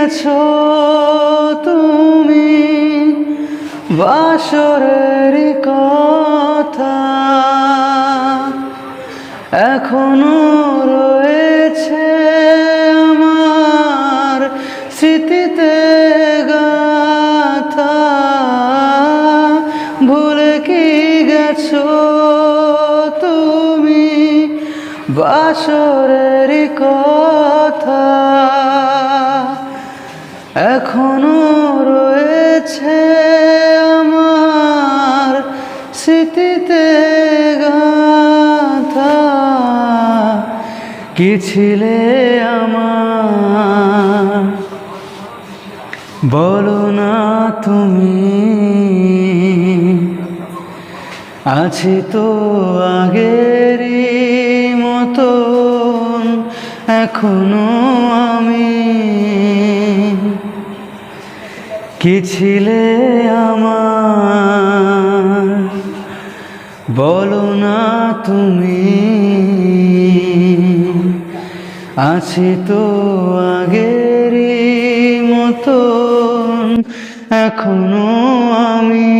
গেছো তুমি বাসরের কথা এখনো রয়েছে আমার স্মৃতিতে গাথা। ভুলে কি গেছো তুমি বাসরের কথা এখনো রয়েছে আমার স্মৃতিতে গাথা। কি ছিলে আমার বলো না তুমি, আছি তো আগেরই মতন এখনো আমি। কি ছিলে আমার বলো না তুমি, আছি তো আগেরই মতন এখনো আমি।